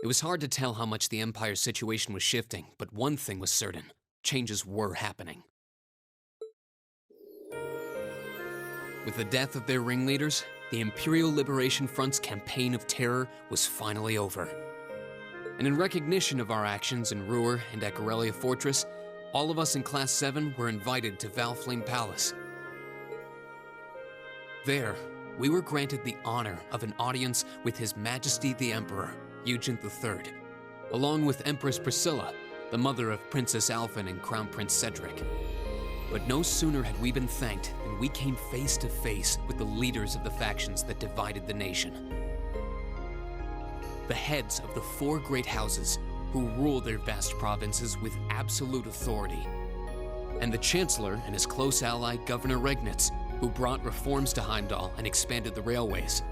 It was hard to tell how much the Empire's situation was shifting, but one thing was certain. Changes were happening. With the death of their ringleaders, the Imperial Liberation Front's campaign of terror was finally over. And in recognition of our actions in Ruhr and at Corellia Fortress, all of us in Class 7 were invited to Valflame Palace. There, we were granted the honor of an audience with His Majesty the Emperor, Eugent III, along with Empress Priscilla, the mother of Princess Alphen and Crown Prince Cedric. But no sooner had we been thanked than we came face to face with the leaders of the factions that divided the nation. The heads of the 4 great houses who rule their vast provinces with absolute authority, and the Chancellor and his close ally Governor Regnitz, who brought reforms to Heimdall and expanded the railways.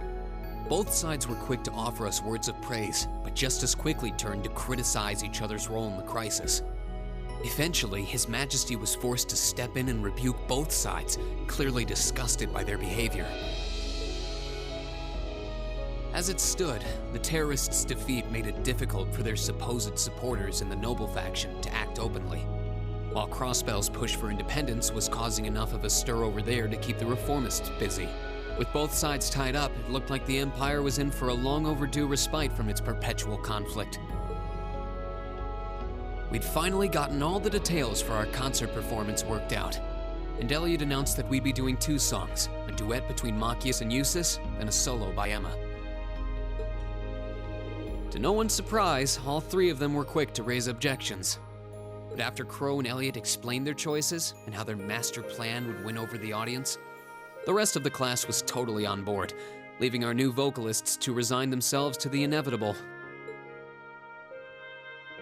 Both sides were quick to offer us words of praise, but just as quickly turned to criticize each other's role in the crisis. Eventually, His Majesty was forced to step in and rebuke both sides, clearly disgusted by their behavior. As it stood, the terrorists' defeat made it difficult for their supposed supporters in the Noble faction to act openly, while Crossbell's push for independence was causing enough of a stir over there to keep the reformists busy. With both sides tied up, it looked like the Empire was in for a long overdue respite from its perpetual conflict. We'd finally gotten all the details for our concert performance worked out, and Elliot announced that we'd be doing 2 songs, a duet between Machias and Eustace, and a solo by Emma. To no one's surprise, all 3 of them were quick to raise objections. But after Crow and Elliot explained their choices and how their master plan would win over the audience, the rest of the class was totally on board, leaving our new vocalists to resign themselves to the inevitable.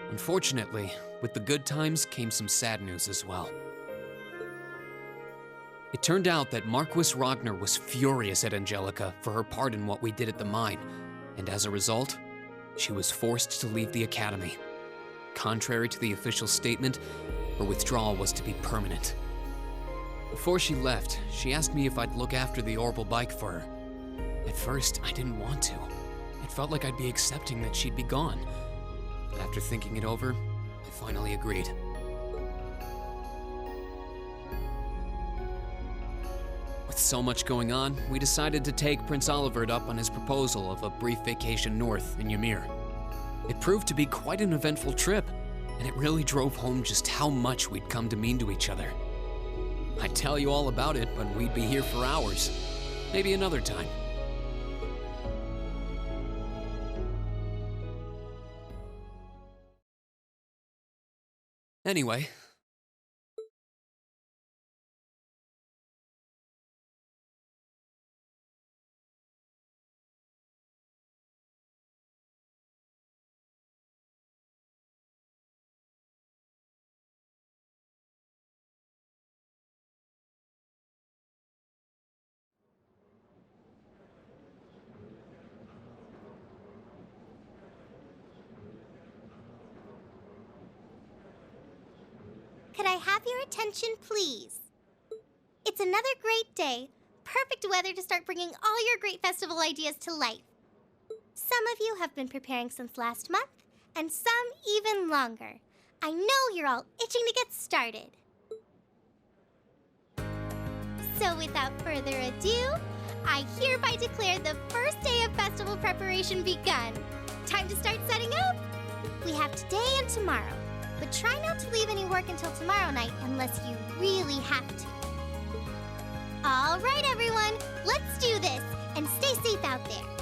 Unfortunately, with the good times came some sad news as well. It turned out that Marquis Ragnar was furious at Angelica for her part in what we did at the mine, and as a result, she was forced to leave the academy. Contrary to the official statement, her withdrawal was to be permanent. Before she left, she asked me if I'd look after the Orbital bike for her. At first, I didn't want to. It felt like I'd be accepting that she'd be gone. But after thinking it over, I finally agreed. With so much going on, we decided to take Prince Olivert up on his proposal of a brief vacation north in Ymir. It proved to be quite an eventful trip, and it really drove home just how much we'd come to mean to each other. I'd tell you all about it, but we'd be here for hours. Maybe another time. Anyway. Could I have your attention, please? It's another great day. Perfect weather to start bringing all your great festival ideas to life. Some of you have been preparing since last month, and some even longer. I know you're all itching to get started. So without further ado, I hereby declare the first day of festival preparation begun. Time to start setting up. We have today and tomorrow. But try not to leave any work until tomorrow night unless you really have to. All right, everyone, let's do this, and stay safe out there.